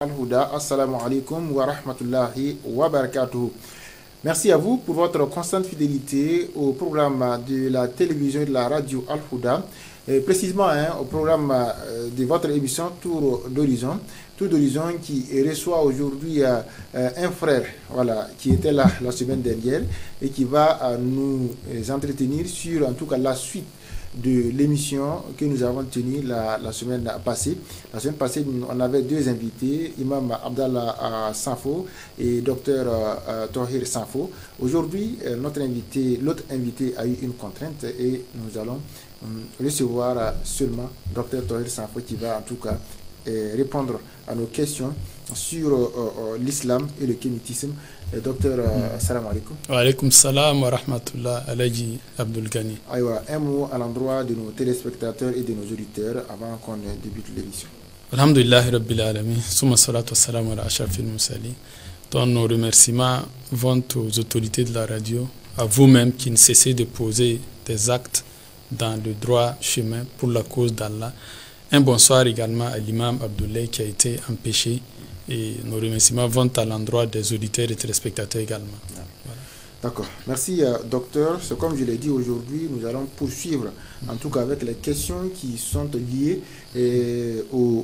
Al-Huda, assalamu alaikum wa rahmatullahi wa barakatuh. Merci à vous pour votre constante fidélité au programme de la télévision et de la radio Al-Huda, précisément au programme de votre émission Tour d'Horizon qui reçoit aujourd'hui un frère qui était là la semaine dernière et qui va nous entretenir sur en tout cas la suite de l'émission que nous avons tenue la semaine passée. La semaine passée, on avait deux invités, Imam Abdallah Sanfo et Dr Tohir Sanfo. Aujourd'hui, l'autre invité a eu une contrainte et nous allons recevoir seulement Dr Tohir Sanfo qui va en tout cas répondre à nos questions sur l'islam et le kémitisme. Docteur, salam alaikum. Wa alaikum salam wa rahmatullah alayhi Abdul Ghani. Un mot à l'endroit de nos téléspectateurs et de nos auditeurs avant qu'on débute l'émission. Alhamdulillah Rabbil Alamin, summa salatu wa salam ala ashrafil mursalin. Tous nos remerciements vont aux autorités de la radio, à vous-même qui ne cessez de poser des actes dans le droit chemin pour la cause d'Allah. Un bonsoir également à l'imam Abdoulaye qui a été empêché. Et nos remerciements vont à l'endroit des auditeurs et téléspectateurs également. Voilà. D'accord. Merci, docteur. C'est comme je l'ai dit aujourd'hui, nous allons poursuivre, en tout cas avec les questions qui sont liées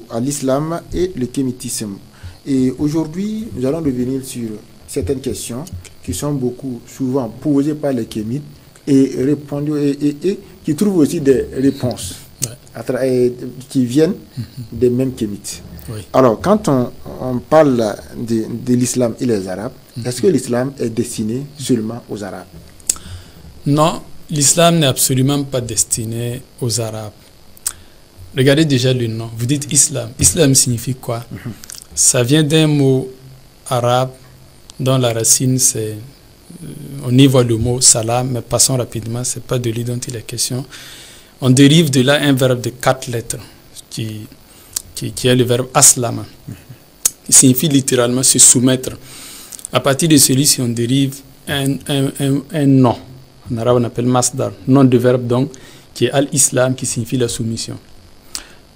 à l'islam et le kémitisme. Et aujourd'hui, nous allons revenir sur certaines questions qui sont souvent posées par les kémites et qui trouvent aussi des réponses qui viennent des mêmes kémites. Oui. Alors, quand on parle de l'islam et les Arabes, est-ce que l'islam est destiné seulement aux Arabes? Non, l'islam n'est absolument pas destiné aux Arabes. Regardez déjà le nom. Vous dites islam. Islam signifie quoi? Ça vient d'un mot arabe dont la racine c'est... on y voit le mot salam, mais passons rapidement, ce n'est pas de lui dont il est question. On dérive de là un verbe de 4 lettres qui est le verbe aslama, qui signifie littéralement se soumettre. À partir de celui-ci, on dérive un nom. En arabe, on appelle masdar, nom de verbe donc, qui est al-islam, qui signifie la soumission.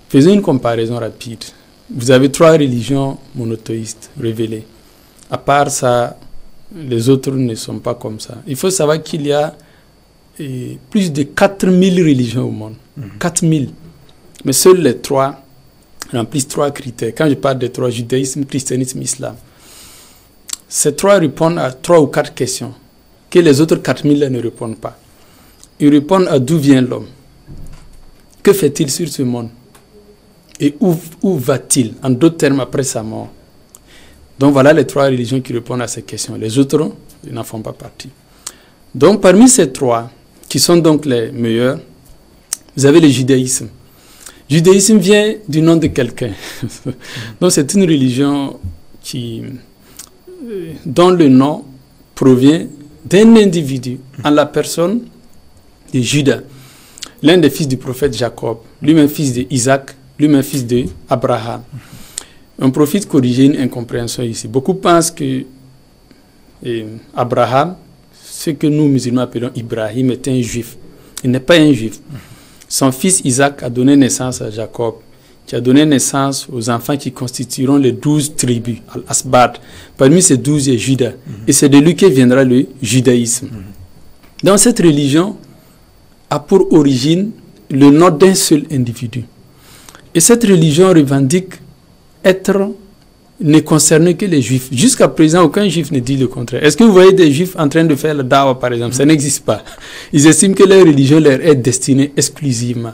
Faisons une comparaison rapide. Vous avez 3 religions monothéistes révélées. À part ça, les autres ne sont pas comme ça. Il faut savoir qu'il y a plus de 4000 religions au monde. 4000. Mais seuls les 3 remplissent 3 critères. Quand je parle des 3, judaïsme, christianisme, islam, ces 3 répondent à 3 ou 4 questions que les autres 4000 ne répondent pas. Ils répondent à d'où vient l'homme, que fait-il sur ce monde et où va-t-il, en d'autres termes, après sa mort. Donc voilà les 3 religions qui répondent à ces questions. Les autres n'en font pas partie. Donc parmi ces 3, qui sont donc les meilleurs, vous avez le judaïsme. Le judaïsme vient du nom de quelqu'un. Donc c'est une religion dont le nom provient d'un individu en la personne de Judas, l'un des fils du prophète Jacob, lui-même fils d'Isaac, lui-même fils d'Abraham. On profite corriger une incompréhension ici. Beaucoup pensent que Abraham, ce que nous musulmans appelons Ibrahim, est un juif. Il n'est pas un juif. Son fils Isaac a donné naissance à Jacob, qui a donné naissance aux enfants qui constitueront les 12 tribus, Al-Asbad. Parmi ces 12, il y a Judas. Et c'est de lui que viendra le judaïsme. Donc cette religion a pour origine le nom d'un seul individu. Et cette religion revendique ne concerne que les juifs. Jusqu'à présent, aucun juif ne dit le contraire. Est-ce que vous voyez des juifs en train de faire le dawa, par exemple? Ça n'existe pas. Ils estiment que leur religion leur est destinée exclusivement.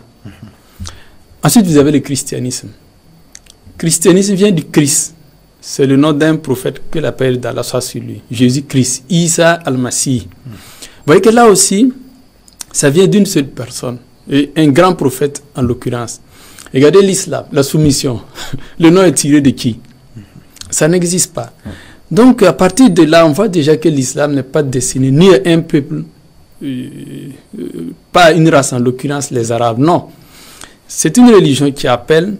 Ensuite, vous avez le christianisme. Le christianisme vient du Christ. C'est le nom d'un prophète que la paix d'Allah soit sur lui. Jésus-Christ, Isa al-Masih. Vous voyez que là aussi, ça vient d'une seule personne. Et un grand prophète en l'occurrence. Regardez l'islam, la soumission. Le nom est tiré de qui? Ça n'existe pas. Donc, à partir de là, on voit déjà que l'islam n'est pas destiné ni à un peuple, pas à une race, en l'occurrence les Arabes. Non. C'est une religion qui appelle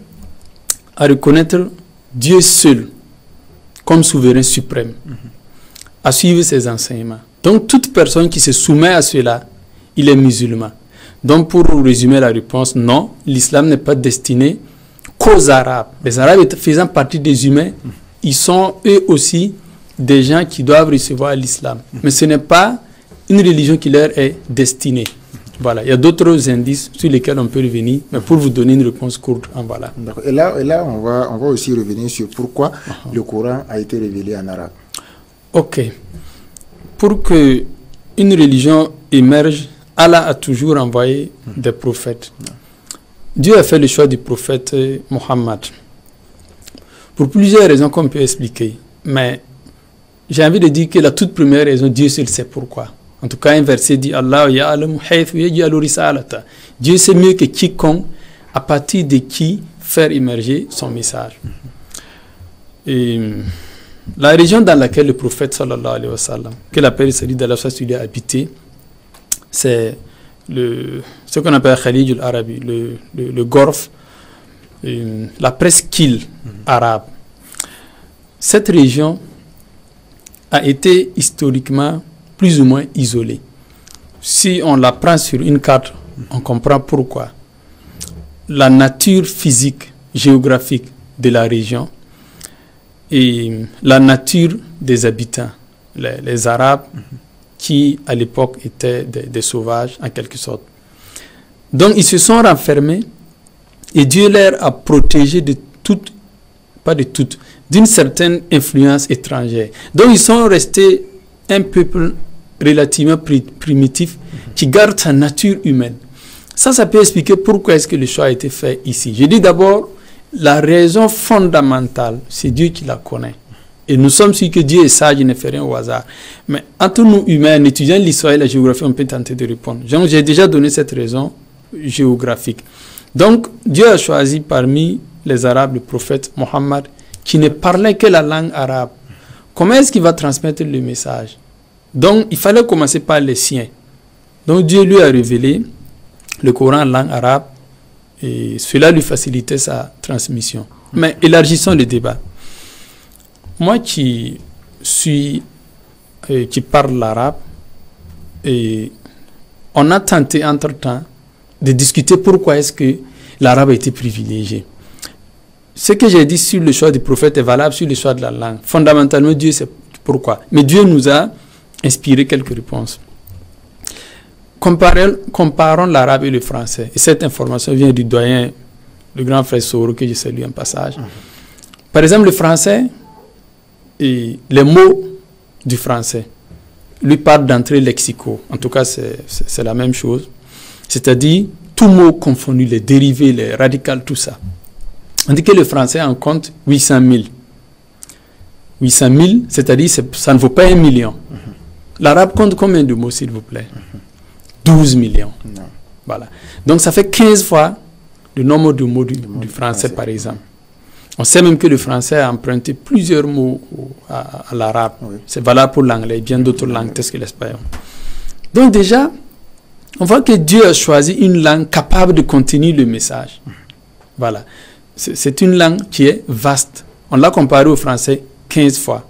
à reconnaître Dieu seul comme souverain suprême, à suivre ses enseignements. Donc, toute personne qui se soumet à cela, il est musulman. Donc, pour résumer la réponse, non, l'islam n'est pas destiné qu'aux Arabes. Les Arabes faisant partie des humains, ils sont eux aussi des gens qui doivent recevoir l'islam. Mais ce n'est pas une religion qui leur est destinée. Voilà, il y a d'autres indices sur lesquels on peut revenir, mais pour vous donner une réponse courte, voilà. Et là on va aussi revenir sur pourquoi le Coran a été révélé en arabe. Ok. Pour que une religion émerge, Allah a toujours envoyé des prophètes. Dieu a fait le choix du prophète Mohammed. Pour plusieurs raisons qu'on peut expliquer. Mais j'ai envie de dire que la toute première raison, Dieu seul sait pourquoi. En tout cas, un verset dit Allah ya'lamu haythu yaj'alu risalata. Dieu sait mieux que quiconque à partir de qui faire émerger son message. Et la région dans laquelle le prophète sallallahu alayhi wa sallam, que la paix et salut d'Allah soit sur lui, a habité, c'est ce qu'on appelle Khalij al-Arabi, le Golfe, la presqu'île arabe. Cette région a été historiquement plus ou moins isolée. Si on la prend sur une carte, on comprend pourquoi. La nature physique, géographique de la région et la nature des habitants, les Arabes, qui à l'époque étaient des sauvages en quelque sorte. Donc ils se sont renfermés et Dieu leur a protégé de toute, pas de toute, d'une certaine influence étrangère. Donc ils sont restés un peuple relativement primitif qui garde sa nature humaine. Ça peut expliquer pourquoi est-ce que le choix a été fait ici. Je dis d'abord, la raison fondamentale, c'est Dieu qui la connaît. Et nous sommes sûrs que Dieu est sage, il ne fait rien au hasard. Mais entre nous humains, en étudiant l'histoire et la géographie, on peut tenter de répondre. J'ai déjà donné cette raison géographique. Donc, Dieu a choisi parmi les Arabes le prophète Mohammed qui ne parlait que la langue arabe. Comment est-ce qu'il va transmettre le message? Donc, il fallait commencer par les siens. Donc, Dieu lui a révélé le Coran en langue arabe et cela lui facilitait sa transmission. Mais élargissons le débat. Moi qui parle l'arabe, et on a tenté entre-temps de discuter pourquoi est-ce que l'arabe a été privilégié. Ce que j'ai dit sur le choix du prophète est valable sur le choix de la langue. Fondamentalement, Dieu sait pourquoi. Mais Dieu nous a inspiré quelques réponses. Comparons l'arabe et le français. Et cette information vient du doyen, le grand frère Soro, que je salue en passage. Par exemple, le français, et les mots du français lui parlent d'entrée lexicaux. En tout cas, c'est la même chose. C'est-à-dire, tout mot confondu, les dérivés, les radicales, tout ça. On dit que le français en compte 800 000. 800 000, c'est-à-dire ça ne vaut pas 1 million. L'arabe compte combien de mots, s'il vous plaît? 12 millions. Non. Voilà. Donc, ça fait 15 fois le nombre de mots du français, par exemple. On sait même que le français a emprunté plusieurs mots à l'arabe. Oui. C'est valable pour l'anglais et bien d'autres langues, telles que l'espagnol. Donc déjà, on voit que Dieu a choisi une langue capable de contenir le message. Voilà. C'est une langue qui est vaste. On l'a comparé au français 15 fois.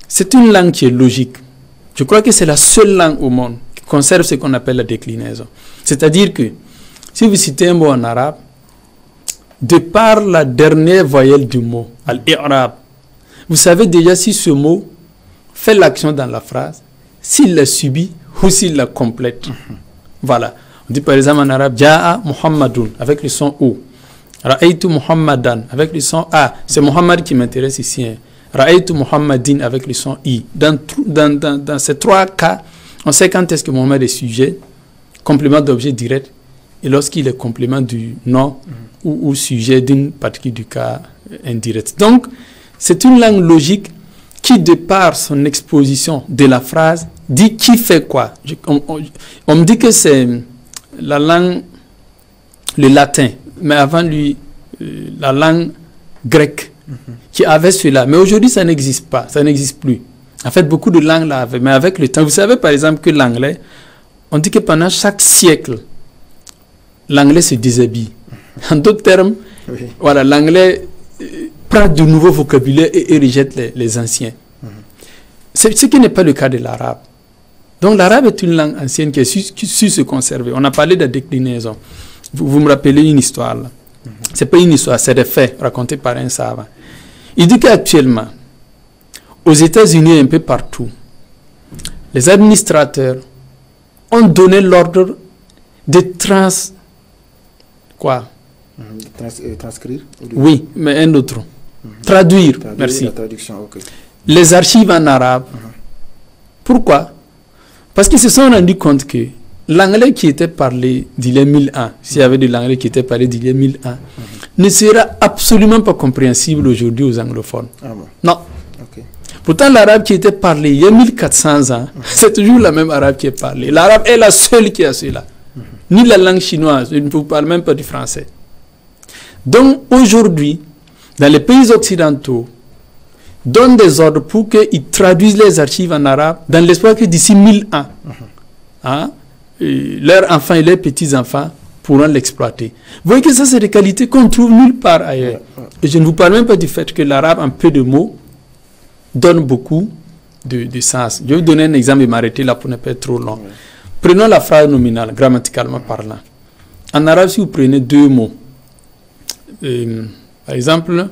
C'est une langue qui est logique. Je crois que c'est la seule langue au monde qui conserve ce qu'on appelle la déclinaison. C'est-à-dire que si vous citez un mot en arabe, de par la dernière voyelle du mot, al-i'rab, vous savez déjà si ce mot fait l'action dans la phrase, s'il la subit ou s'il la complète. Voilà. On dit par exemple en arabe, Ja'a Muhammadun, avec le son O. Ra'aytu Muhammadan, avec le son A. C'est Muhammad qui m'intéresse ici. Hein. Ra'aytu Muhammadin, avec le son I. Dans ces trois cas, on sait quand est-ce que Muhammad est sujet, complément d'objet direct, et lorsqu'il est complément du nom ou sujet d'une partie du cas indirect. Donc, c'est une langue logique qui, de par son exposition de la phrase, dit qui fait quoi. On me dit que c'est la langue, le latin, mais avant lui, la langue grecque qui avait cela. Mais aujourd'hui, ça n'existe pas, ça n'existe plus. En fait, beaucoup de langues l'avaient, mais avec le temps, vous savez par exemple que l'anglais, on dit que pendant chaque siècle, l'anglais se déshabille. En d'autres termes, voilà, l'anglais prend de nouveaux vocabulaires et rejette les anciens. Ce qui n'est pas le cas de l'arabe. Donc l'arabe est une langue ancienne qui a su se conserver. On a parlé de la déclinaison. Vous me rappelez une histoire là. C'est pas une histoire, c'est des faits racontés par un savant. Il dit qu'actuellement, aux États-Unis et un peu partout, les administrateurs ont donné l'ordre de transcrire. Oui, mais un autre. Traduire, merci. La traduction, okay. Les archives en arabe. Pourquoi? Parce qu'ils se sont rendus compte que l'anglais qui était parlé d'il y a 1000 ans, s'il y avait de l'anglais qui était parlé d'il y a 1000 ans, ne sera absolument pas compréhensible aujourd'hui aux anglophones. Ah bon? Non. Okay. Pourtant, l'arabe qui était parlé il y a 1400 ans, c'est toujours la même arabe qui est parlée. L'arabe est la seule qui a cela. Ni la langue chinoise, je ne vous parle même pas du français. Donc, aujourd'hui, dans les pays occidentaux, donnent des ordres pour qu'ils traduisent les archives en arabe dans l'espoir que d'ici 1000 ans, leurs enfants et leurs petits-enfants pourront l'exploiter. Vous voyez que ça, c'est des qualités qu'on trouve nulle part ailleurs. Et je ne vous parle même pas du fait que l'arabe, en peu de mots, donne beaucoup de sens. Je vais vous donner un exemple et m'arrêter là pour ne pas être trop long. Prenons la phrase nominale, grammaticalement parlant. En arabe, si vous prenez deux mots, par exemple,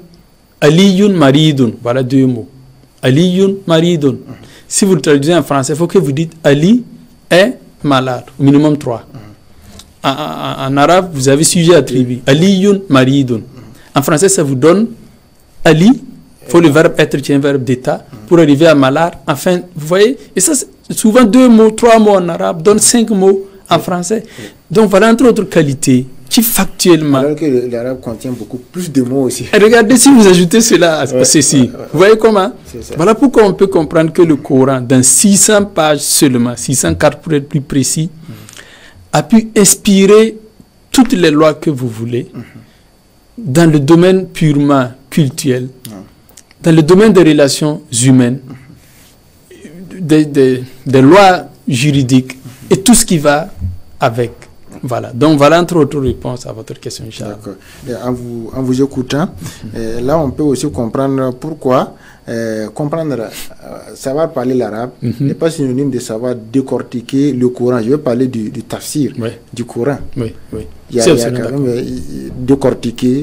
Aliyun maridun, voilà deux mots. Aliyun maridun. Si vous le traduisez en français, il faut que vous dites Ali est malade, au minimum 3. En arabe, vous avez sujet attribué. Aliyun maridun. En français, ça vous donne Ali, il faut le verbe être qui est un verbe d'état, pour arriver à malade. Enfin, vous voyez, et ça, souvent 2 mots, 3 mots en arabe donnent 5 mots en français. Donc voilà, entre autres qualités, qui factuellement... Alors que l'arabe contient beaucoup plus de mots aussi. Et regardez, si vous ajoutez cela à ceci, vous voyez comment? Voilà pourquoi on peut comprendre que le Coran, dans 600 pages seulement, 604 pour être plus précis, a pu inspirer toutes les lois que vous voulez dans le domaine purement culturel, dans le domaine des relations humaines, des lois juridiques et tout ce qui va avec. Voilà. Donc voilà entre autres réponses à votre question. D'accord. En vous écoutant, là on peut aussi comprendre pourquoi savoir parler l'arabe n'est pas synonyme de savoir décortiquer le Coran. Je vais parler du tafsir, du Coran. Oui. Il y a quand même décortiquer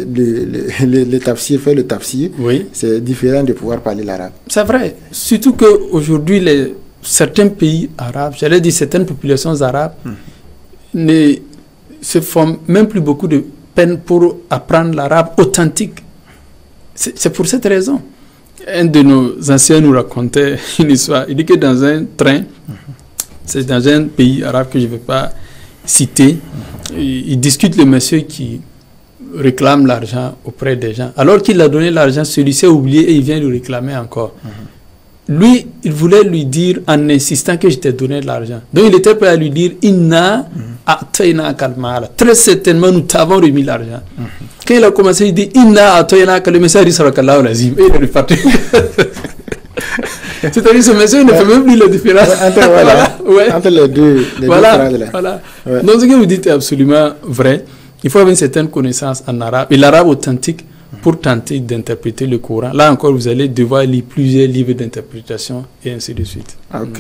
le tafsir, faire le tafsir. Oui. C'est différent de pouvoir parler l'arabe. C'est vrai. Surtout qu'aujourd'hui, certains pays arabes, j'allais dire certaines populations arabes, ne se font même plus beaucoup de peine pour apprendre l'arabe authentique. C'est pour cette raison. Un de nos anciens nous racontait une histoire. Il dit que dans un train, c'est dans un pays arabe que je ne vais pas citer, il discute le monsieur qui réclame l'argent auprès des gens. Alors qu'il a donné l'argent, celui-ci a oublié et il vient le réclamer encore. Lui, il voulait lui dire en insistant que je t'ai donné de l'argent. Donc il était prêt à lui dire Inna a'tayna kalmala. Très certainement, nous t'avons remis l'argent. Quand il a commencé, il dit Inna a'tayna kalmala. Le monsieur a dit Sarakallahu lazim. Et il est reparti. C'est-à-dire ce monsieur ne fait même plus la différence. Entre les deux phrases là. Voilà. Donc ce que vous dites est absolument vrai. Il faut avoir une certaine connaissance en arabe. Et l'arabe authentique pour tenter d'interpréter le Coran. Là encore, vous allez devoir lire plusieurs livres d'interprétation et ainsi de suite. Ok.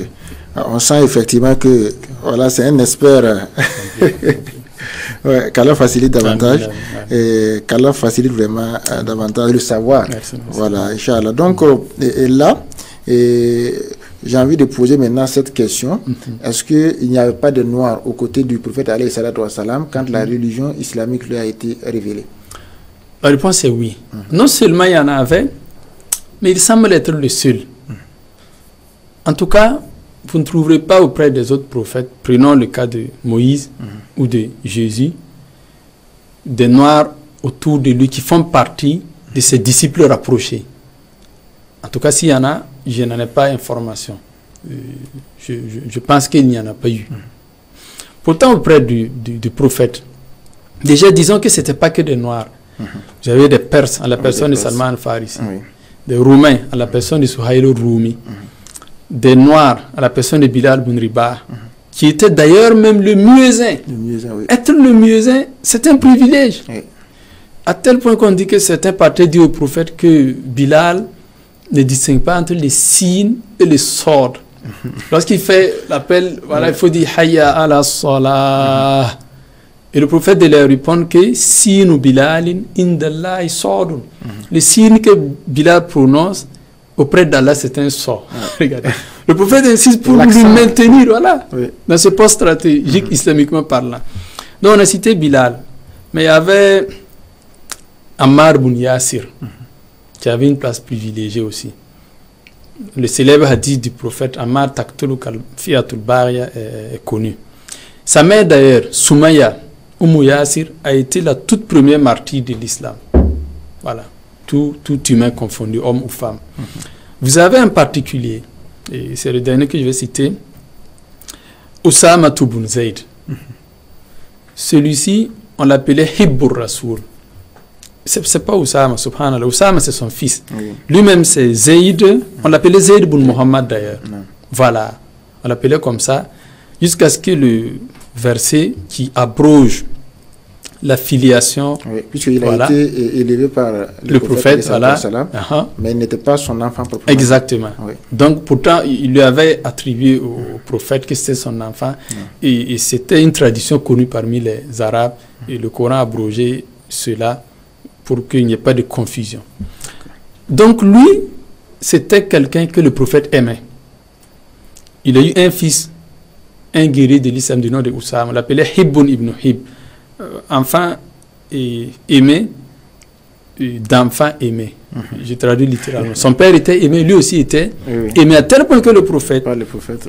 On sent effectivement que voilà, c'est un expert. Qu'Allah facilite davantage. Et qu'Allah facilite vraiment davantage le savoir. Merci. Voilà, Inch'Allah. Donc, là, j'ai envie de poser maintenant cette question. Est-ce qu'il n'y avait pas de noirs aux côtés du prophète alayhi salatu wa salam quand la religion islamique lui a été révélée? La réponse est oui. Non seulement il y en avait, mais il semble être le seul. En tout cas, vous ne trouverez pas auprès des autres prophètes, prenons le cas de Moïse ou de Jésus, des noirs autour de lui qui font partie de ses disciples rapprochés. En tout cas, s'il y en a, je n'en ai pas information. Je pense qu'il n'y en a pas eu. Pourtant, auprès du prophète, déjà disons que ce n'était pas que des noirs. J'avais des Perses à la personne de Salman al-Farisi, des Roumains à la personne de Suhail al-Rumi, des Noirs à la personne de Bilal bin Ribah, qui était d'ailleurs même le muezzin. Être le muezzin, c'est un privilège. À tel point qu'on dit que certains partaient dire au prophète que Bilal ne distingue pas entre les signes et les sordes. Lorsqu'il fait l'appel, voilà, il faut dire Hayya ala salah. Et le prophète de leur répond que Sinu Bilalin indallahi sordun. Le signe que Bilal prononce auprès d'Allah, c'est un sort. Regardez. Le prophète insiste pour lui maintenir, voilà, dans ce poste stratégique islamiquement parlant. Donc on a cité Bilal, mais il y avait Ammar ibn Yasir, qui avait une place privilégiée aussi. Le célèbre hadith du prophète Ammar Taqtulu Fiatul Baria est connu. Sa mère d'ailleurs, Soumaya Yasir, a été la toute première martyre de l'islam. Voilà, tout humain confondu, homme ou femme. Vous avez un particulier, et c'est le dernier que je vais citer, Osama ibn Zayd. Celui-ci, on l'appelait Hibbur Rasoul. C'est pas Oussama, subhanallah. Oussama, c'est son fils. Lui-même, c'est Zayd. On l'appelait Zayd ibn Muhammad d'ailleurs. Voilà. On l'appelait comme ça. Jusqu'à ce que le verset qui abroge la filiation. Puisqu'il a été élevé par le prophète, voilà. Mais il n'était pas son enfant proprement. Exactement. Donc, pourtant, il lui avait attribué au prophète que c'était son enfant. Et c'était une tradition connue parmi les Arabes. Et le Coran a abrogé cela pour qu'il n'y ait pas de confusion. Donc lui, c'était quelqu'un que le prophète aimait. Il a eu un fils, un guerrier de l'islam du nom de Oussama, on l'appelait Hibbun ibn Hib. Enfant aimé, d'enfant aimé. Je traduis littéralement. Son père était aimé, lui aussi était aimé à tel point que le prophète,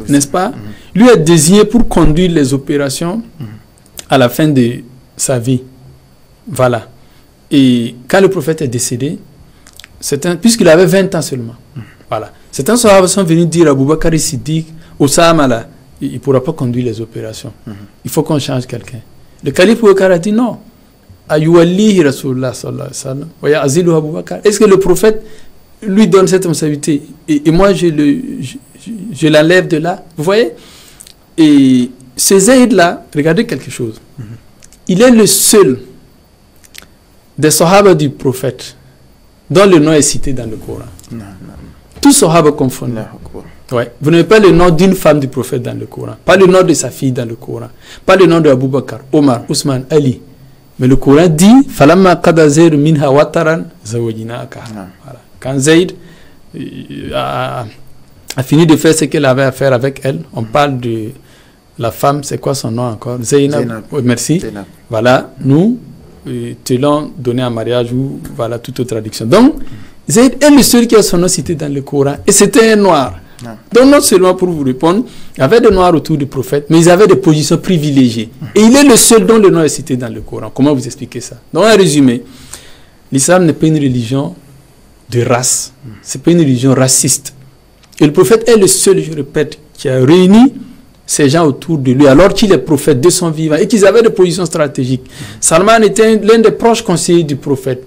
n'est-ce pas, lui a désigné pour conduire les opérations à la fin de sa vie. Voilà. Et quand le prophète est décédé, puisqu'il avait 20 ans seulement, voilà. Certains sahabas sont venus dire à Abu Bakr Siddiq, Oussama là, il ne pourra pas conduire les opérations. Il faut qu'on change quelqu'un. Le calife Abu Bakr a dit non. Ayuwallihi Rasulullah sallallahu alayhi wa sallam, wa ya'zilu Abu Bakr. Est-ce que le prophète lui donne cette responsabilité et moi je l'enlève de là? Vous voyez? Et ce Zayd là, regardez quelque chose. Il est le seul des Sahaba du prophète dont le nom est cité dans le Coran. Tous Sahaba confondus. Vous n'avez pas le nom d'une femme du prophète dans le Coran, pas le nom de sa fille dans le Coran, pas le nom de Abu Bakr, Omar, Ousmane, Ali. Mais le Coran dit Falamma qada Zayd minha wataran zawajnaka. Quand Zayd a fini de faire ce qu'elle avait à faire avec elle, on parle de la femme, c'est quoi son nom encore? Zainab. Oui, merci. Zainab. Voilà, nous te l'ont donné en mariage ou voilà toute autre traduction. Donc, Zayd est le seul qui a son nom cité dans le Coran et c'était un noir. Donc, non seulement pour vous répondre, il y avait des noirs autour du prophète, mais ils avaient des positions privilégiées. Et il est le seul dont le nom est cité dans le Coran. Comment vous expliquez ça? Donc, en résumé, l'islam n'est pas une religion de race, c'est pas une religion raciste. Et le prophète est le seul, je répète, qui a réuni ces gens autour de lui, alors qu'il est prophète de son vivant et qu'ils avaient des positions stratégiques. Salman était l'un des proches conseillers du prophète,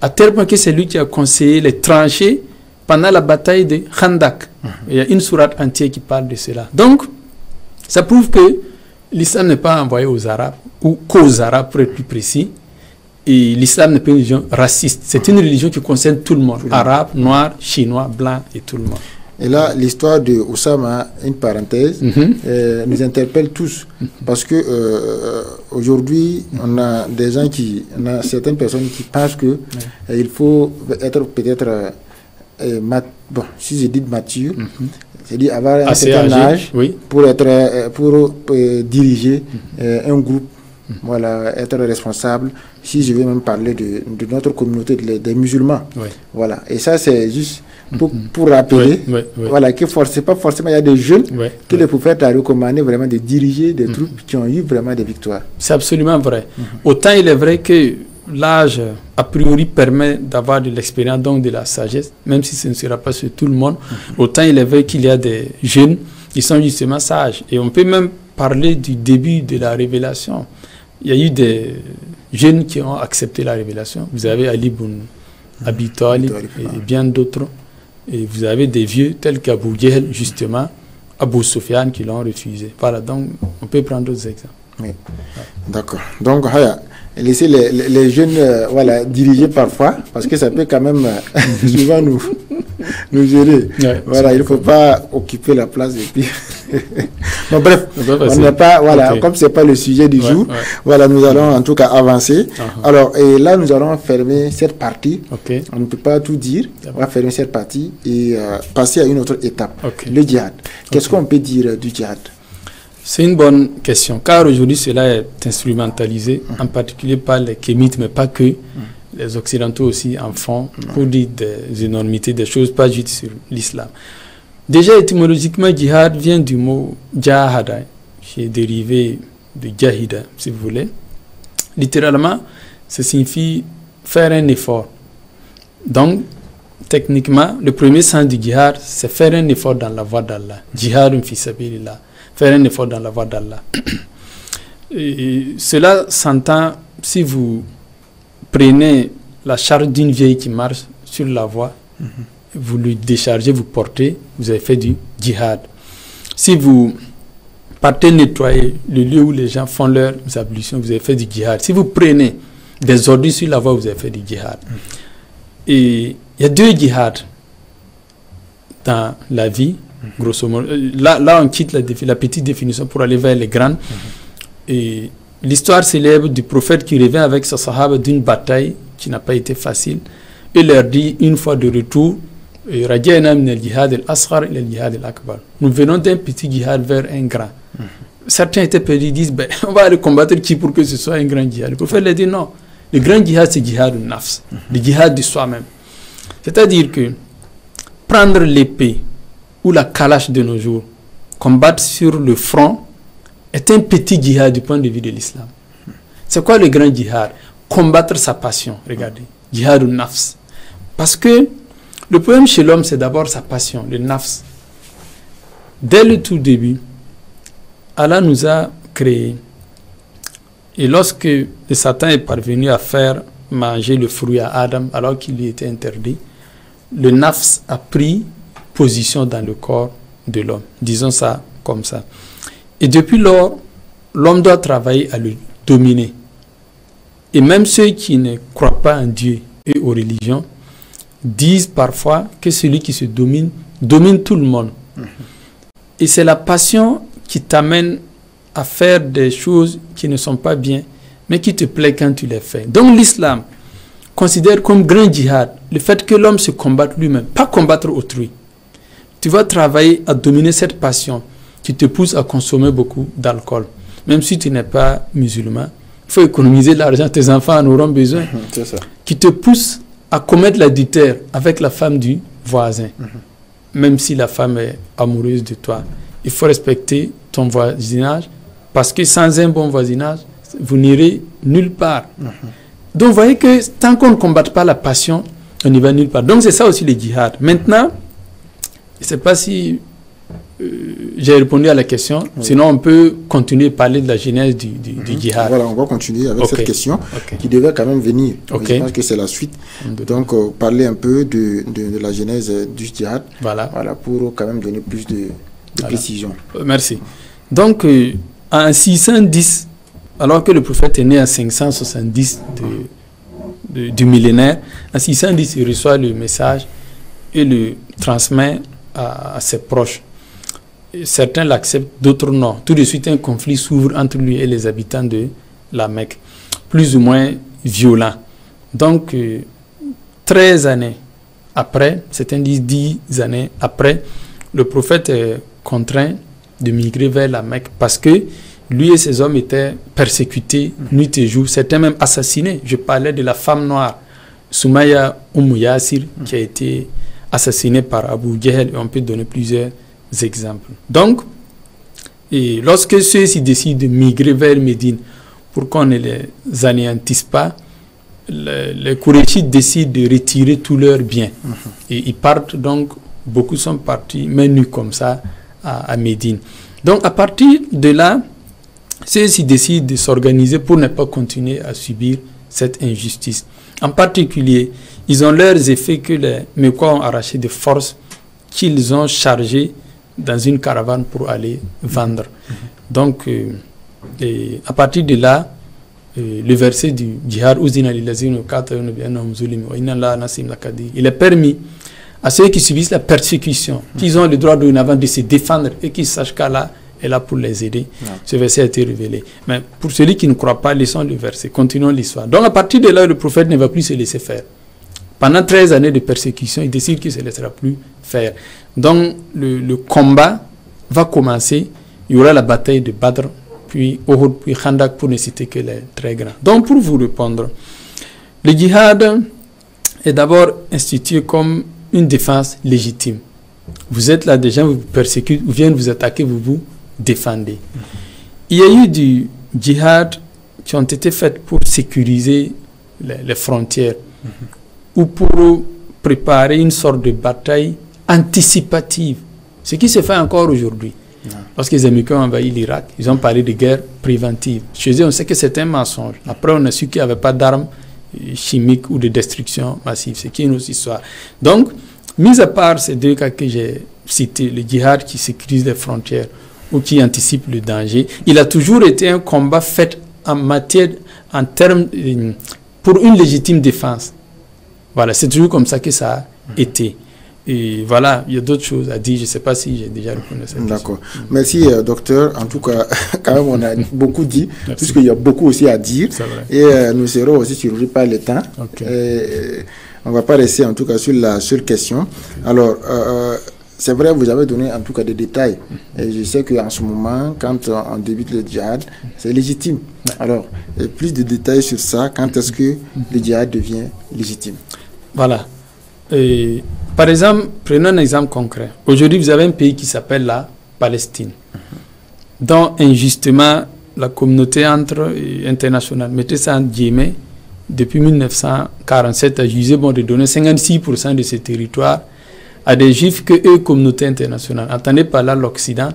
à tel point que c'est lui qui a conseillé les tranchées pendant la bataille de Khandak. Il y a une sourate entière qui parle de cela. Donc, ça prouve que l'islam n'est pas envoyé aux Arabes, ou qu'aux Arabes pour être plus précis, et l'islam n'est pas une religion raciste. C'est une religion qui concerne tout le monde, Arabes, Noirs, Chinois, Blancs et tout le monde. Et là, l'histoire de Oussama, une parenthèse, nous interpelle tous. Parce que aujourd'hui, on a des gens on a certaines personnes qui pensent que il faut être peut-être, bon, si je dis mature, c'est-à-dire avoir un certain âge pour diriger un groupe, voilà, être responsable. Si je vais même parler de notre communauté, des musulmans. Voilà. Et ça, c'est juste pour rappeler voilà, que c'est pas forcément, il y a des jeunes que le prophète a recommandé vraiment de diriger des troupes qui ont eu vraiment des victoires. C'est absolument vrai. Autant il est vrai que l'âge, a priori, permet d'avoir de l'expérience, donc de la sagesse, même si ce ne sera pas sur tout le monde. Autant il est vrai qu'il y a des jeunes qui sont justement sages. Et on peut même parler du début de la révélation. Il y a eu des jeunes qui ont accepté la révélation. Vous avez Ali ibn Abi Talib et bien d'autres. Et vous avez des vieux tels qu'Abu Jahl, justement, Abu Sufyan qui l'ont refusé. Voilà, donc on peut prendre d'autres exemples. Oui. D'accord. Donc, laissez les jeunes voilà, diriger parfois, parce que ça peut quand même souvent nous gérer. Voilà, il ne faut pas occuper la place et puis Bon, bref, on n'est pas, voilà, okay. Comme c'est pas le sujet du jour, voilà, nous allons en tout cas avancer. Alors, et là, nous allons fermer cette partie. On ne peut pas tout dire. On va fermer cette partie et passer à une autre étape. Le djihad. Qu'est-ce qu'on peut dire du djihad? C'est une bonne question, car aujourd'hui, cela est instrumentalisé, en particulier par les kémites, mais pas que. Les Occidentaux aussi en font pour dire des énormités, des choses pas juste sur l'islam. Déjà, étymologiquement, djihad vient du mot jahada, qui est dérivé de jahida, si vous voulez. Littéralement, ça signifie faire un effort. Donc, techniquement, le premier sens du djihad, c'est faire un effort dans la voie d'Allah. Jihadun fi sabilillah. Faire un effort dans la voie d'Allah. Cela s'entend si vous prenez la charge d'une vieille qui marche sur la voie, vous le déchargez, vous portez, vous avez fait du djihad. Si vous partez nettoyer le lieu où les gens font leurs ablutions, vous avez fait du djihad. Si vous prenez des ordures sur la voie, vous avez fait du djihad. Et il y a deux djihad dans la vie, grosso modo. Là on quitte la petite définition pour aller vers les grandes. Et l'histoire célèbre du prophète qui revient avec sa sahaba d'une bataille qui n'a pas été facile. Il leur dit une fois de retour, nous venons d'un petit djihad vers un grand. Certains étaient perdus, ils disent on va aller combattre qui pour que ce soit un grand djihad. Le prophète leur dit non, le grand djihad c'est djihad du nafs, le djihad de soi-même. C'est-à-dire que prendre l'épée ou la kalash de nos jours, combattre sur le front, est un petit djihad du point de vue de l'islam. C'est quoi le grand djihad? Combattre sa passion, regardez. Djihad ou nafs. Parce que le problème chez l'homme, c'est d'abord sa passion, le nafs. Dès le tout début, Allah nous a créés. Et lorsque le Satan est parvenu à faire manger le fruit à Adam, alors qu'il lui était interdit, le nafs a pris position dans le corps de l'homme. Disons ça comme ça. Et depuis lors, l'homme doit travailler à le dominer. Et même ceux qui ne croient pas en Dieu et aux religions disent parfois que celui qui se domine tout le monde. Et c'est la passion qui t'amène à faire des choses qui ne sont pas bien, mais qui te plaît quand tu les fais. Donc l'islam considère comme grand djihad le fait que l'homme se combatte lui-même, pas combattre autrui. Tu vas travailler à dominer cette passion qui te pousse à consommer beaucoup d'alcool. Même si tu n'es pas musulman, il faut économiser l'argent, tes enfants en auront besoin. C'est ça. Qui te pousse à commettre l'adultère avec la femme du voisin. Même si la femme est amoureuse de toi. Il faut respecter ton voisinage, parce que sans un bon voisinage, vous n'irez nulle part. Donc vous voyez que tant qu'on ne combat pas la passion, on n'y va nulle part. Donc c'est ça aussi le djihad. Maintenant, je ne sais pas si j'ai répondu à la question. Sinon, on peut continuer à parler de la genèse du djihad. Voilà, on va continuer avec cette question qui devait quand même venir. Je pense que c'est la suite. Donc, parler un peu de la genèse du djihad. Voilà, pour quand même donner plus de précision. Merci. Donc, en 610, alors que le prophète est né en 570 du millénaire, en 610, il reçoit le message et le transmet à ses proches. Certains l'acceptent, d'autres non. Tout de suite, un conflit s'ouvre entre lui et les habitants de la Mecque, plus ou moins violent. Donc, 13 années après, certains disent 10 années après, le prophète est contraint de migrer vers la Mecque parce que lui et ses hommes étaient persécutés nuit et jour, certains même assassinés. Je parlais de la femme noire, Soumaya Yassir, qui a été assassinée par Abu Jahl, et on peut donner plusieurs exemples. Donc, et lorsque ceux-ci décident de migrer vers Médine pour qu'on ne les anéantisse pas, les Qurayshites décident de retirer tous leurs biens. Et ils partent donc, beaucoup sont partis, mains nues comme ça, à Médine. Donc, à partir de là, ceux-ci décident de s'organiser pour ne pas continuer à subir cette injustice. En particulier, ils ont leurs effets que les Mecquois ont arraché de force, qu'ils ont chargé dans une caravane pour aller vendre. Donc, à partir de là, le verset du djihad, il est permis à ceux qui subissent la persécution, qu'ils ont le droit dorénavant de se défendre et qu'ils sachent qu'Allah est là pour les aider. Ce verset a été révélé. Mais pour celui qui ne croit pas, laissons le verset, continuons l'histoire. Donc à partir de là, le prophète ne va plus se laisser faire. Pendant 13 années de persécution, il décide qu'il ne se laissera plus faire. Donc le combat va commencer. Il y aura la bataille de Badr, puis Uhud, puis Khandak, pour ne citer que les très grands. Donc pour vous répondre, le djihad est d'abord institué comme une défense légitime. Vous êtes là, des gens vous persécutent, vous viennent vous attaquer, vous vous défendez. Il y a eu du djihad qui ont été faits pour sécuriser les frontières ou pour préparer une sorte de bataille anticipative. Ce qui se fait encore aujourd'hui. Lorsque les Américains ont envahi l'Irak, ils ont parlé de guerre préventive. Chez eux, on sait que c'est un mensonge. Après, on a su qu'il n'y avait pas d'armes chimiques ou de destruction massive, ce qui est une autre histoire. Donc, mis à part ces deux cas que j'ai cités, le djihad qui sécurise les frontières ou qui anticipe le danger, il a toujours été un combat fait en termes pour une légitime défense. Voilà, c'est toujours comme ça que ça a été. Et voilà, il y a d'autres choses à dire. Je ne sais pas si j'ai déjà répondu à cette question. D'accord. Merci, docteur. En tout cas, quand même, on a beaucoup dit, puisqu'il y a beaucoup aussi à dire. Et nous serons aussi surpris par le temps. On ne va pas rester, en tout cas, sur la seule question. Alors, c'est vrai, vous avez donné, en tout cas, des détails. Et je sais qu'en ce moment, quand on débute le djihad, c'est légitime. Alors, plus de détails sur ça, quand est-ce que le djihad devient légitime? Voilà. Par exemple, prenons un exemple concret. Aujourd'hui, vous avez un pays qui s'appelle la Palestine, dont injustement la communauté internationale, mettez ça en guillemets, depuis 1947 a jugé bon de donner 56% de ce territoire à des juifs que eux, communauté internationale, entendez par là l'Occident,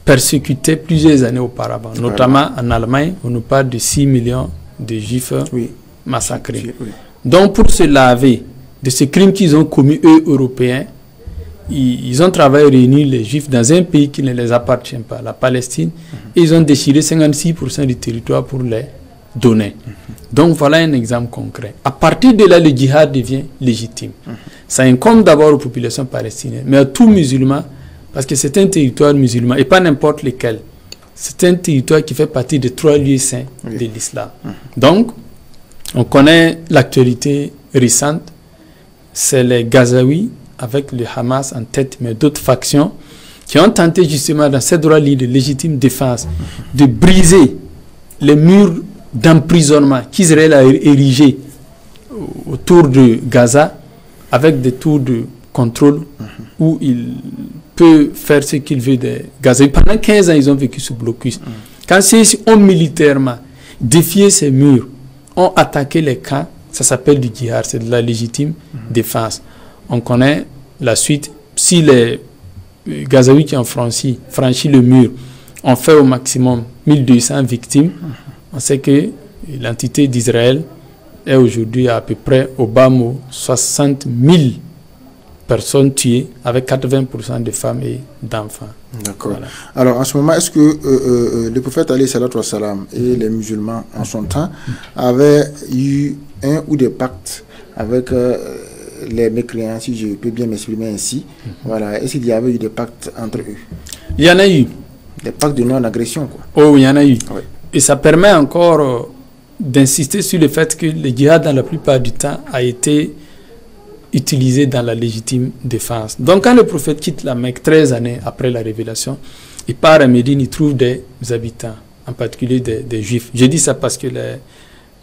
persécutait plusieurs années auparavant. Notamment en Allemagne, on nous parle de 6 millions de juifs massacrés. Donc pour se laver de ces crimes qu'ils ont commis, eux, Européens, ils ont travaillé à réunir les Juifs dans un pays qui ne les appartient pas, la Palestine, et ils ont déchiré 56% du territoire pour les donner. Donc voilà un exemple concret. À partir de là, le djihad devient légitime. Ça incombe d'abord aux populations palestiniennes, mais à tout musulman, parce que c'est un territoire musulman, et pas n'importe lequel. C'est un territoire qui fait partie des 3 lieux saints de l'islam. Donc, on connaît l'actualité récente, c'est les Gazaouis, avec le Hamas en tête, mais d'autres factions, qui ont tenté justement dans cette droite ligne de légitime défense, de briser les murs d'emprisonnement qu'Israël a érigés autour de Gaza, avec des tours de contrôle, où il peut faire ce qu'il veut des Gazaouis. Pendant 15 ans, ils ont vécu sous blocus. Quand ceux-ci ont militairement défié ces murs, ont attaqué les camps, ça s'appelle du djihad, c'est de la légitime défense. On connaît la suite. Si les Gazaouis qui ont franchi le mur ont fait au maximum 1200 victimes, on sait que l'entité d'Israël est aujourd'hui à peu près au bas mot 60 000 personnes tuées, avec 80% de femmes et d'enfants. D'accord. Voilà. Alors en ce moment, est-ce que le prophète alayhi salatu wa salam et les musulmans en son temps avaient eu un ou des pactes avec les mécréants, si je peux bien m'exprimer ainsi? Voilà. Est-ce qu'il y avait eu des pactes entre eux? Il y en a eu. Des pactes de non-agression, quoi. Oh, il y en a eu. Oui. Et ça permet encore d'insister sur le fait que le djihad, dans la plupart du temps, a été utilisé dans la légitime défense. Donc quand le prophète quitte la Mecque 13 années après la révélation, il part à Médine, il trouve des habitants, en particulier des Juifs. Je dis ça parce que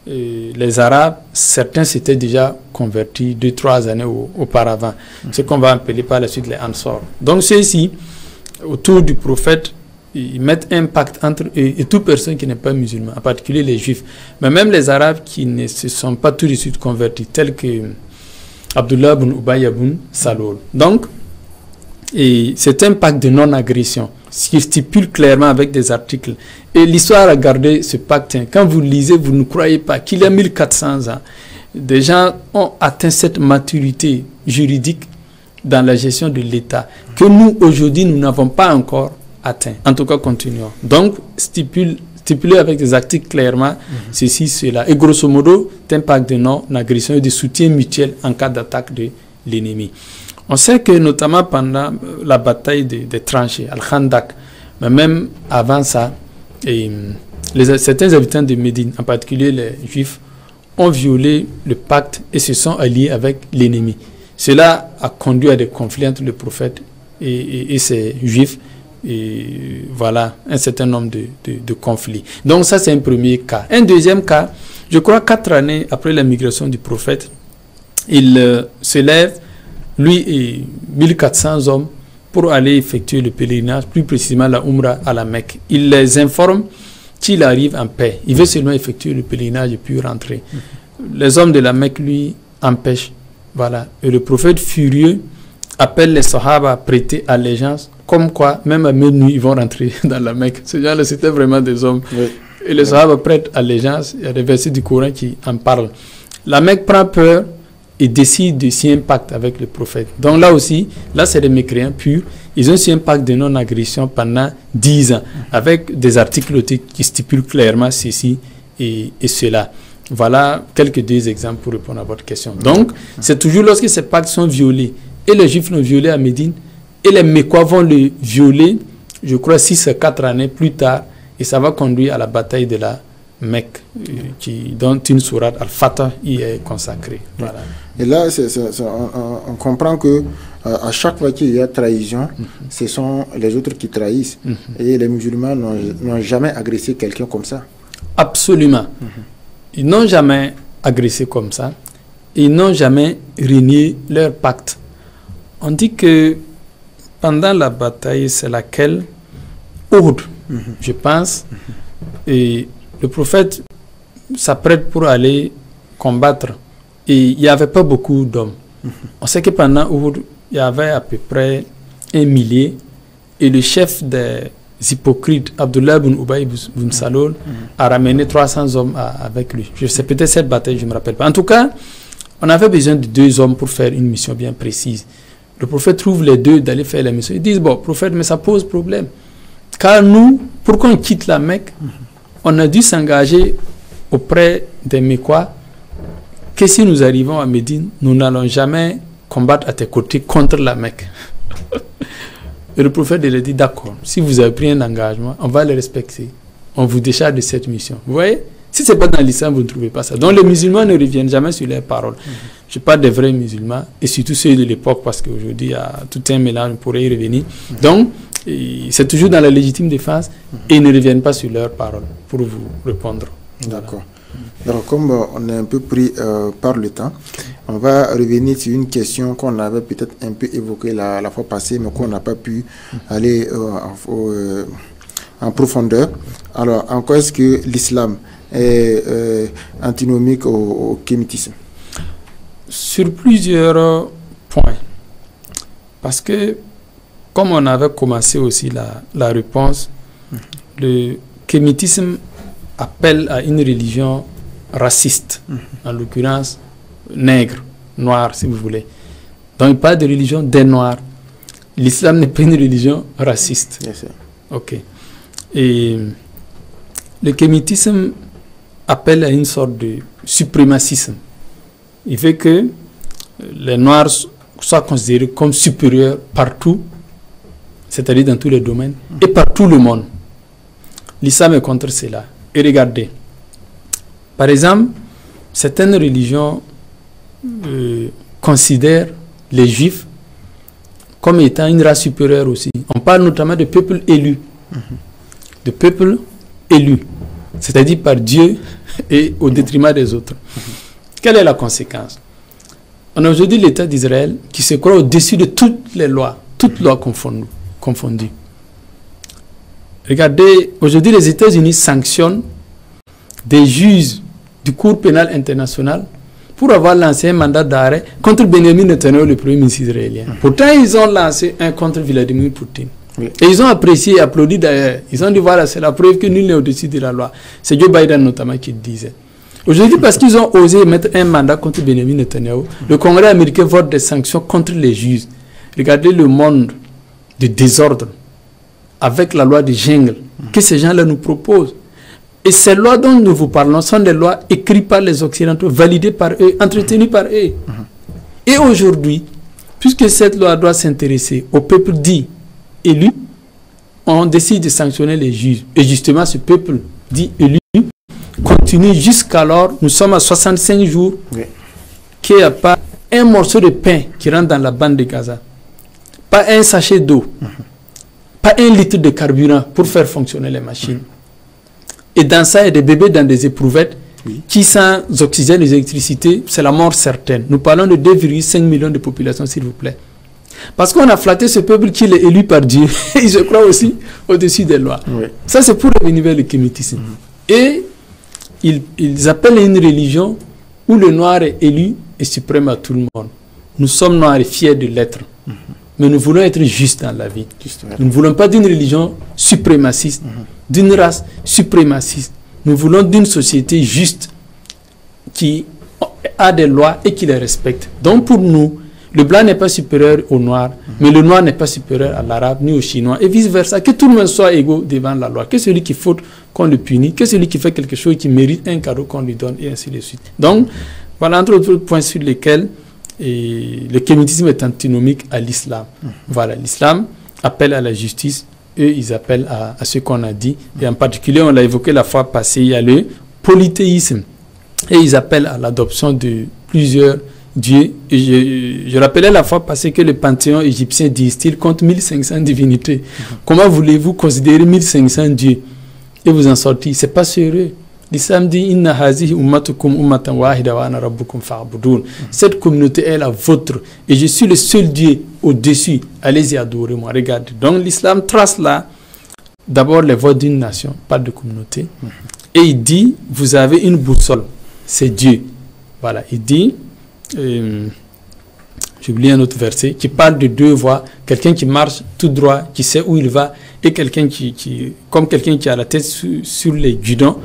les Arabes, certains s'étaient déjà convertis 2-3 années auparavant, ce qu'on va appeler par la suite les Ansar. Donc ceux-ci, autour du prophète, ils mettent un pacte entre eux et toute personne qui n'est pas musulman, en particulier les Juifs. Mais même les Arabes qui ne se sont pas tout de suite convertis, tels que Abdullah ibn Ubay ibn Salul. Donc, c'est un pacte de non-agression, ce qui stipule clairement avec des articles. Et l'histoire a gardé ce pacte. Quand vous lisez, vous ne croyez pas qu'il y a 1400 ans, des gens ont atteint cette maturité juridique dans la gestion de l'État, que nous, aujourd'hui, nous n'avons pas encore atteint. En tout cas, continuons. Donc, stipulé avec des articles clairement, ceci, cela. Et grosso modo, c'est un pacte de non-agression et de soutien mutuel en cas d'attaque de l'ennemi. On sait que notamment pendant la bataille des tranchées, Al-Khandak, mais même avant ça, certains habitants de Médine, en particulier les Juifs, ont violé le pacte et se sont alliés avec l'ennemi. Cela a conduit à des conflits entre le prophète et ces Juifs. Et voilà, un certain nombre de conflits. Donc ça, c'est un premier cas. Un deuxième cas, je crois 4 années après la migration du prophète, il se lève, lui et 1400 hommes, pour aller effectuer le pèlerinage, plus précisément la Umrah à la Mecque. Il les informe qu'il arrive en paix. Il veut seulement effectuer le pèlerinage et puis rentrer. Les hommes de la Mecque, lui, empêchent. Voilà. Et le prophète, furieux, appelle les Sahaba à prêter allégeance, comme quoi, même à minuit, ils vont rentrer dans la Mecque. Ces gens-là, c'était vraiment des hommes. Oui. Et les Sahaba prêtent allégeance. Il y a des versets du Coran qui en parlent. La Mecque prend peur et décide de signer un pacte avec le prophète. Donc là aussi, là c'est des mécréants purs. Ils ont signé un pacte de non-agression pendant 10 ans, avec des articles qui stipulent clairement ceci et cela. Voilà quelques deux exemples pour répondre à votre question. Donc, c'est toujours lorsque ces pactes sont violés, et les Juifs l'ont violé à Médine, et les Mécois vont le violer, je crois 6 à 4 années plus tard, et ça va conduire à la bataille de la Mecque, dont une sourate Al-Fatah y est consacrée. Voilà. Et là, on comprend que à chaque fois qu'il y a trahison, ce sont les autres qui trahissent. Et les musulmans n'ont jamais agressé quelqu'un comme ça. Absolument. Ils n'ont jamais agressé comme ça. Ils n'ont jamais renié leur pacte. On dit que pendant la bataille, c'est laquelle Uhud, je pense, et le prophète s'apprête pour aller combattre. Et il n'y avait pas beaucoup d'hommes. On sait que pendant Uhud, il y avait à peu près 1 millier. Et le chef des hypocrites, Abdullah ibn Ubay ibn Salul, a ramené 300 hommes avec lui. Je sais peut-être cette bataille, je ne me rappelle pas. En tout cas, on avait besoin de 2 hommes pour faire une mission bien précise. Le prophète trouve les 2 d'aller faire la mission. Ils disent, bon, prophète, mais ça pose problème. Car nous, pour qu'on quitte la Mecque, on a dû s'engager auprès des Mécois que si nous arrivons à Médine, nous n'allons jamais combattre à tes côtés contre la Mecque. Et le prophète lui a dit, d'accord, si vous avez pris un engagement, on va le respecter. On vous décharge de cette mission. Vous voyez? Si ce n'est pas dans l'islam, vous ne trouvez pas ça. Donc les musulmans ne reviennent jamais sur leurs paroles. Je parle des vrais musulmans, et surtout ceux de l'époque, parce qu'aujourd'hui, il y a tout un mélange, on pourrait y revenir. Donc, c'est toujours dans la légitime défense, et ils ne reviennent pas sur leurs paroles, pour vous répondre. D'accord. Alors, comme on est un peu pris par le temps, on va revenir sur une question qu'on avait peut-être un peu évoquée la fois passée, mais qu'on n'a pas pu aller en profondeur. Alors, en quoi est-ce que l'islam est antinomique au kémitisme? Sur plusieurs points. Parce que, comme on avait commencé aussi la réponse, le kémitisme appelle à une religion raciste, en l'occurrence nègre, noir si vous voulez. Donc il parle de religion des noirs. L'islam n'est pas une religion raciste. Yes, ok. Et le kémitisme appelle à une sorte de suprémacisme. Il fait que les noirs soient considérés comme supérieurs partout, c'est-à-dire dans tous les domaines, et par tout le monde. L'islam est contre cela. Et regardez, par exemple, certaines religions considèrent les juifs comme étant une race supérieure aussi. On parle notamment de peuples élus. De peuples élus, c'est-à-dire par Dieu et au détriment des autres. Quelle est la conséquence? On a aujourd'hui l'État d'Israël qui se croit au-dessus de toutes les lois confondues. Regardez, aujourd'hui les États-Unis sanctionnent des juges du Cour pénal international pour avoir lancé un mandat d'arrêt contre Benjamin Netanyahu, le premier ministre israélien. Pourtant, ils ont lancé un contre Vladimir Poutine. Oui. Et ils ont apprécié et applaudi d'ailleurs. Ils ont dit voilà, c'est la preuve que nul n'est au-dessus de la loi. C'est Joe Biden notamment qui le disait. Aujourd'hui, parce qu'ils ont osé mettre un mandat contre Benjamin Netanyahu, le Congrès américain vote des sanctions contre les juges. Regardez le monde de désordre avec la loi de jungle que ces gens-là nous proposent. Et ces lois dont nous vous parlons sont des lois écrites par les Occidentaux, validées par eux, entretenues par eux. Et aujourd'hui, puisque cette loi doit s'intéresser au peuple dit élu, on décide de sanctionner les juges. Et justement, ce peuple dit élu continue jusqu'alors, nous sommes à 65 jours, qu'il n'y a pas un morceau de pain qui rentre dans la bande de Gaza, pas un sachet d'eau, pas un litre de carburant pour faire fonctionner les machines. Et dans ça, il y a des bébés dans des éprouvettes qui, sans oxygène et électricité, c'est la mort certaine. Nous parlons de 2,5 millions de population, s'il vous plaît. Parce qu'on a flatté ce peuple qui est élu par Dieu. Et je crois aussi au-dessus des lois. Ça, c'est pour revenir vers le kémitisme. Et ils appellent une religion où le noir est élu et suprême à tout le monde. Nous sommes noirs et fiers de l'être. Mais nous voulons être justes dans la vie. Nous ne voulons pas d'une religion suprémaciste, d'une race suprémaciste. Nous voulons d'une société juste qui a des lois et qui les respecte. Donc pour nous, le blanc n'est pas supérieur au noir, mais le noir n'est pas supérieur à l'arabe ni au chinois, et vice-versa. Que tout le monde soit égaux devant la loi. Que celui qui faute, qu'on le punisse. Que celui qui fait quelque chose qui mérite un cadeau, qu'on lui donne, et ainsi de suite. Donc, voilà entre autres points sur lesquels le kémitisme est antinomique à l'islam. Voilà, l'islam appelle à la justice, eux, ils appellent à ce qu'on a dit. Et en particulier, on l'a évoqué la fois passée, il y a le polythéisme. Et ils appellent à l'adoption de plusieurs dieux. Et je rappelais la fois passée que le panthéon égyptien, disent-ils, compte 1500 divinités. Comment voulez-vous considérer 1500 dieux et vous en sortir? C'est pas sérieux. L'islam dit Inna hazihi ummatukum ummatan wahida wa ana rabbukum fa'budun. Cette communauté est la vôtre et je suis le seul Dieu au-dessus. Allez-y adorer moi. Regardez. Donc l'islam trace là d'abord les voies d'une nation, pas de communauté. Et il dit vous avez une boussole, c'est Dieu. Voilà, il dit j'ai oublié un autre verset qui parle de deux voies, quelqu'un qui marche tout droit, qui sait où il va, et quelqu'un comme quelqu'un qui a la tête sur les guidons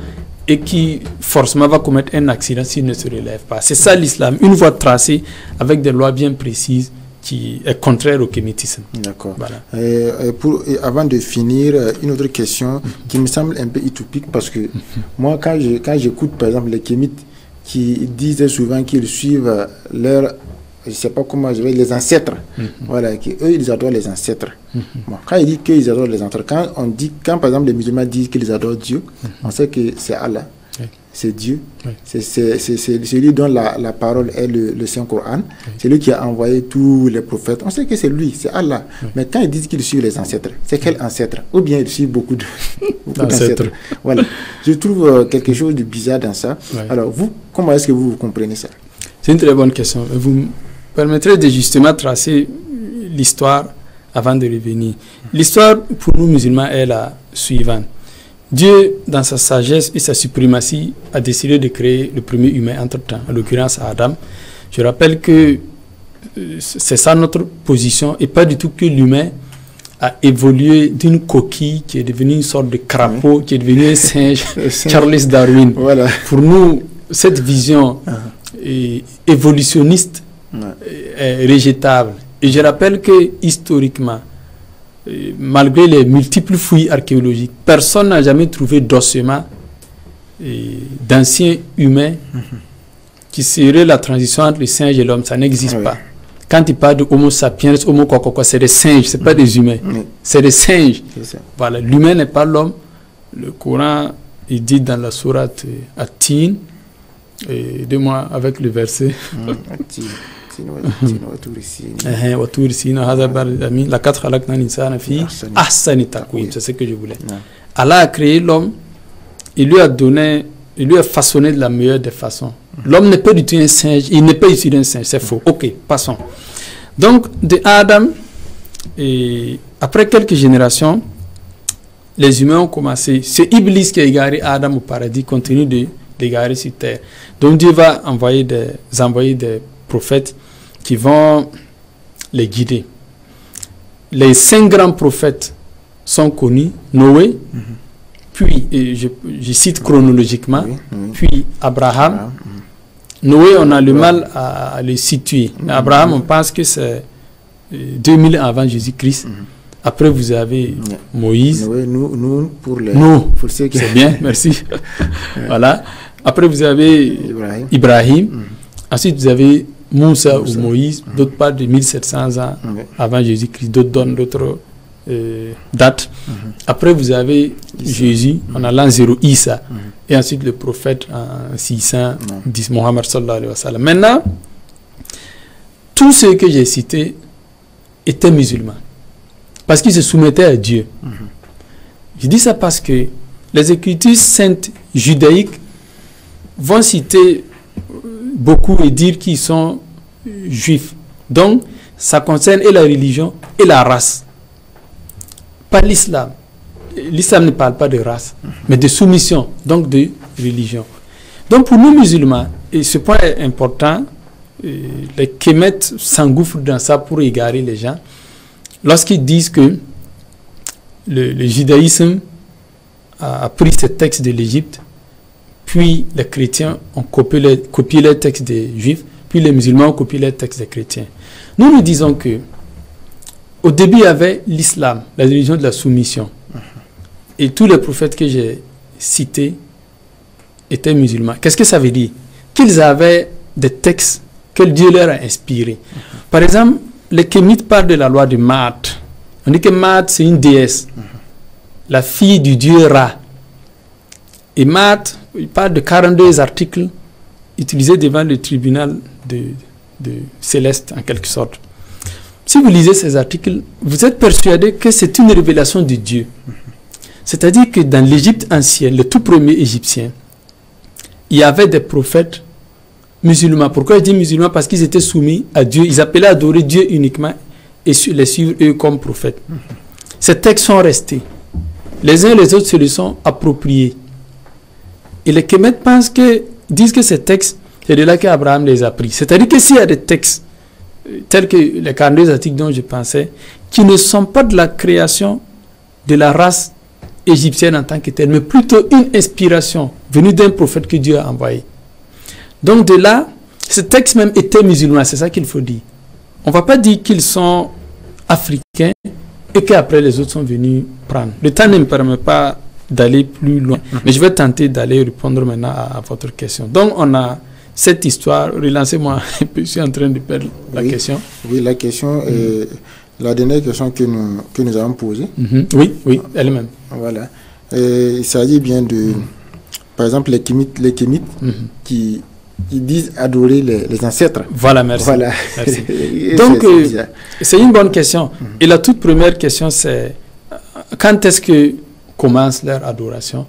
et qui forcément va commettre un accident s'il ne se relève pas. C'est ça l'islam, une voie tracée avec des lois bien précises qui est contraire au kémitisme. D'accord. Voilà. Avant de finir, une autre question qui me semble un peu utopique parce que moi, quand j'écoute par exemple les kémites qui disent souvent qu'ils suivent leur, je ne sais pas comment je vais, les ancêtres, voilà, qu'eux ils adorent les ancêtres. Bon, quand ils disent qu'ils adorent les ancêtres, quand par exemple les musulmans disent qu'ils adorent Dieu, on sait que c'est Allah, c'est Dieu, c'est celui dont la parole est le Saint-Coran, c'est lui qui a envoyé tous les prophètes, on sait que c'est lui, c'est Allah. Mais quand ils disent qu'ils suivent les ancêtres, c'est quel ancêtre? Ou bien ils suivent beaucoup d'ancêtres. Voilà. Je trouve quelque chose de bizarre dans ça. Alors vous, comment est-ce que vous comprenez ça? C'est une très bonne question. Vous me permettrez de justement tracer l'histoire avant de revenir. L'histoire pour nous musulmans est la suivante. Dieu, dans sa sagesse et sa suprématie, a décidé de créer le premier humain entre-temps, en l'occurrence Adam. Je rappelle que c'est ça notre position et pas du tout que l'humain a évolué d'une coquille qui est devenue une sorte de crapaud, qui est devenu un singe, Charles Darwin. Voilà. Pour nous, cette vision évolutionniste est rejetable. Et je rappelle que historiquement, malgré les multiples fouilles archéologiques, personne n'a jamais trouvé d'ossements d'anciens humains qui serait la transition entre le singe et l'homme. Ça n'existe pas. Quand il parle de Homo sapiens, Homo quoi, c'est des singes, c'est pas des humains. C'est des singes. Voilà, l'humain n'est pas l'homme. Le Coran, il dit dans la sourate At-Tin, aidez-moi avec le verset. C'est ce que je voulais. Allah a créé l'homme, il lui a façonné de la meilleure des façons. L'homme n'est pas du tout un singe, il n'est pas issu d'un singe, c'est faux. Ok, passons. Donc, de Adam, et après quelques générations, les humains ont commencé. C'est Iblis qui a égaré Adam au paradis, continue de l'égarer sur terre. Donc Dieu va envoyer des prophètes qui vont les guider. Les 5 grands prophètes sont connus, Noé, puis, je cite chronologiquement, puis Abraham. Noé, on a le mal à le situer. Abraham, on pense que c'est 2000 avant Jésus-Christ. Après, vous avez Moïse. Nous, pour ceux qui... C'est bien, merci. Voilà. Après, vous avez Ibrahim. Ensuite, vous avez Moussa ou Moïse, d'autres parlent de 1700 ans avant Jésus-Christ, d'autres donnent d'autres dates. Après, vous avez Jésus en allant 0 Issa, et ensuite le prophète en 610, Mohammed sallallahu alayhi wa sallam. Maintenant, tous ceux que j'ai cités étaient musulmans, parce qu'ils se soumettaient à Dieu. Je dis ça parce que les écritures saintes judaïques vont citer beaucoup et dire qu'ils sont juifs. Donc, ça concerne et la religion et la race. Pas l'islam. L'islam ne parle pas de race, mais de soumission, donc de religion. Donc, pour nous musulmans, et ce point est important, les kémètes s'engouffrent dans ça pour égarer les gens, lorsqu'ils disent que le judaïsme a pris ces textes de l'Égypte, puis les chrétiens ont copié les textes des juifs, puis les musulmans ont copié les textes des chrétiens. Nous disons que au début, il y avait l'islam, la religion de la soumission. Et tous les prophètes que j'ai cités étaient musulmans. Qu'est-ce que ça veut dire? Qu'ils avaient des textes que Dieu leur a inspirés. Par exemple, les kémites parlent de la loi de Maat. On dit que Maat, c'est une déesse, la fille du dieu Ra. Et Maat, il parle de 42 articles utilisés devant le tribunal de Céleste, en quelque sorte. Si vous lisez ces articles, vous êtes persuadé que c'est une révélation de Dieu. C'est-à-dire que dans l'Égypte ancienne, le tout premier égyptien, il y avait des prophètes musulmans. Pourquoi je dis musulmans? Parce qu'ils étaient soumis à Dieu. Ils appelaient à adorer Dieu uniquement et les suivre eux comme prophètes. Ces textes sont restés. Les uns et les autres se les sont appropriés. Et les Kémètes disent que ces textes, c'est de là qu'Abraham les a pris. C'est-à-dire que s'il y a des textes tels que les 42 articles dont je pensais, qui ne sont pas de la création de la race égyptienne en tant que telle, mais plutôt une inspiration venue d'un prophète que Dieu a envoyé. Donc de là, ces textes même étaient musulmans, c'est ça qu'il faut dire. On ne va pas dire qu'ils sont africains et qu'après les autres sont venus prendre. Le temps ne me permet pas d'aller plus loin, mais je vais tenter d'aller répondre maintenant à votre question. Donc on a cette histoire, relancez-moi un peu, je suis en train de perdre la question. Oui, la question, la dernière question que nous avons posée. Oui, elle-même. Voilà. Il s'agit bien de, par exemple, les kémites qui disent adorer les ancêtres. Voilà, merci. Voilà. Merci. Donc, c'est une bonne question. Et la toute première question, c'est quand est-ce que commence leur adoration?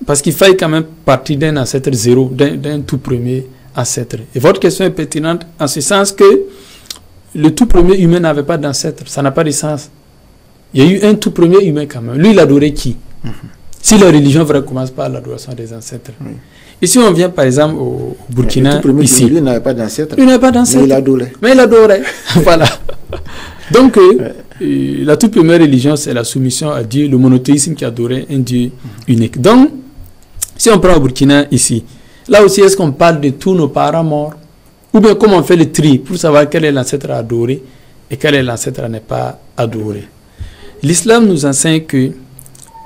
Parce qu'il faille quand même partir d'un ancêtre zéro, d'un tout premier ancêtre. Et votre question est pertinente en ce sens que le tout premier humain n'avait pas d'ancêtre. Ça n'a pas de sens. Il y a eu un tout premier humain quand même. Lui, il adorait qui? Si la religion vraie commence par l'adoration des ancêtres. Ici, on vient par exemple au Burkina. Le tout premier ici. Lui n'avait pas d'ancêtre. Il n'avait pas d'ancêtre. Mais il adorait. Voilà. Donc, la toute première religion, c'est la soumission à Dieu, le monothéisme qui adorait un Dieu unique. Donc, si on prend au Burkina ici, là aussi, est-ce qu'on parle de tous nos parents morts? Ou bien comment on fait le tri pour savoir quel est l'ancêtre à adorer et quel est l'ancêtre à ne pas adorer? L'islam nous enseigne qu'il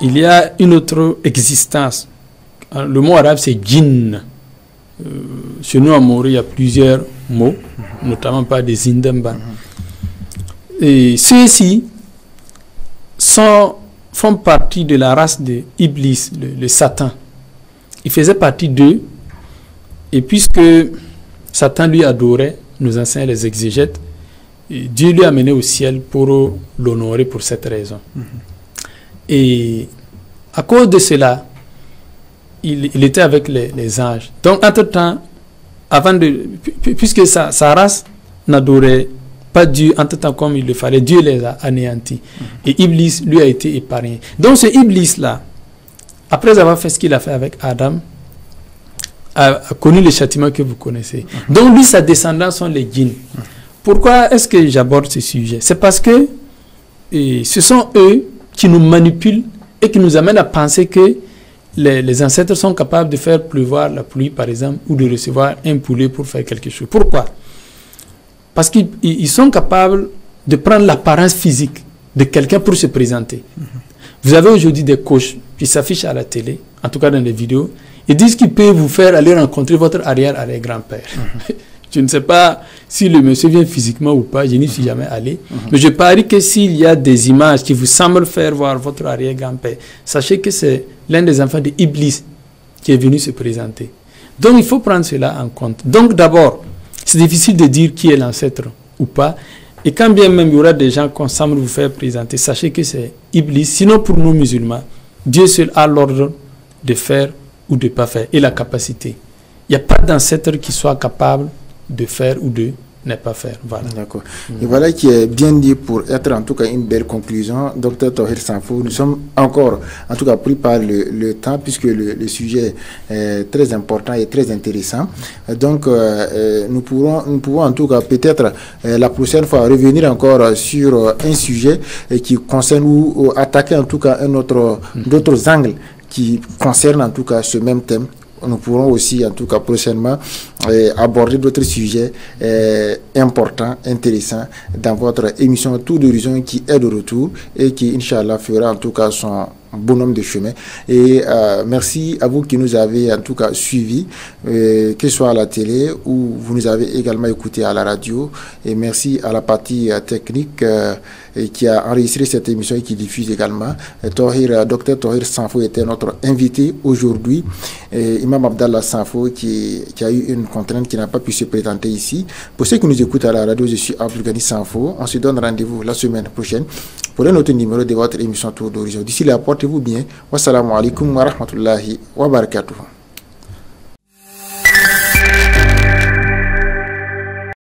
y a une autre existence. Le mot arabe, c'est djinn. Chez nous, à Mori, il y a plusieurs mots, notamment par des Zindamba. Et ceux-ci font partie de la race de Iblis, le Satan. Il faisait partie d'eux. Et puisque Satan lui adorait, nous enseignent les exégètes, Dieu lui a mené au ciel pour l'honorer pour cette raison. Et à cause de cela, il était avec les anges. Donc, entre-temps, puisque sa race n'adorait pas Dieu, entre-temps comme il le fallait, Dieu les a anéantis. Et Iblis, lui, a été épargné. Donc, ce Iblis-là, après avoir fait ce qu'il a fait avec Adam, a connu le châtiment que vous connaissez. Donc, lui, sa descendance sont les djinns. Pourquoi est-ce que j'aborde ce sujet? C'est parce que ce sont eux qui nous manipulent et qui nous amènent à penser que les ancêtres sont capables de faire pleuvoir la pluie, par exemple, ou de recevoir un poulet pour faire quelque chose. Pourquoi? Parce qu'ils sont capables de prendre l'apparence physique de quelqu'un pour se présenter. Vous avez aujourd'hui des coachs qui s'affichent à la télé, en tout cas dans les vidéos, et disent qu'ils peuvent vous faire aller rencontrer votre arrière-arrière-grand-père. Je ne sais pas si le monsieur vient physiquement ou pas, je n'y suis jamais allé. Mais je parie que s'il y a des images qui vous semblent faire voir votre arrière-grand-père, sachez que c'est l'un des enfants de Iblis qui est venu se présenter. Donc il faut prendre cela en compte. Donc d'abord, c'est difficile de dire qui est l'ancêtre ou pas. Et quand bien même il y aura des gens qu'on semble vous faire présenter, sachez que c'est Iblis. Sinon pour nous musulmans, Dieu seul a l'ordre de faire ou de ne pas faire et la capacité. Il n'y a pas d'ancêtre qui soit capable de faire ou de ne pas faire. Voilà. D'accord. Et voilà qui est bien dit pour être en tout cas une belle conclusion. Docteur Tohir Sanfo, nous sommes encore en tout cas pris par le temps puisque le sujet est très important et très intéressant. Donc nous pouvons en tout cas peut-être la prochaine fois revenir encore sur un sujet qui concerne ou attaquer en tout cas d'autres angles qui concernent en tout cas ce même thème. Nous pourrons aussi, en tout cas prochainement, aborder d'autres sujets importants, intéressants dans votre émission Tour d'horizon qui est de retour et qui, Inch'Allah, fera en tout cas son bonhomme de chemin. Et merci à vous qui nous avez en tout cas suivis, que ce soit à la télé ou vous nous avez également écouté à la radio. Et merci à la partie technique qui a enregistré cette émission et qui diffuse également. Docteur Tohir Sanfo était notre invité aujourd'hui. Imam Abdallah Sanfo qui a eu une contrainte qui n'a pas pu se présenter ici. Pour ceux qui nous écoutent à la radio, je suis Abdulghani Sanfo. On se donne rendez-vous la semaine prochaine pour un autre numéro de votre émission Tour d'horizon. D'ici là, portez-vous bien. Wassalamu alaikum wa rahmatullahi wa barakatuh.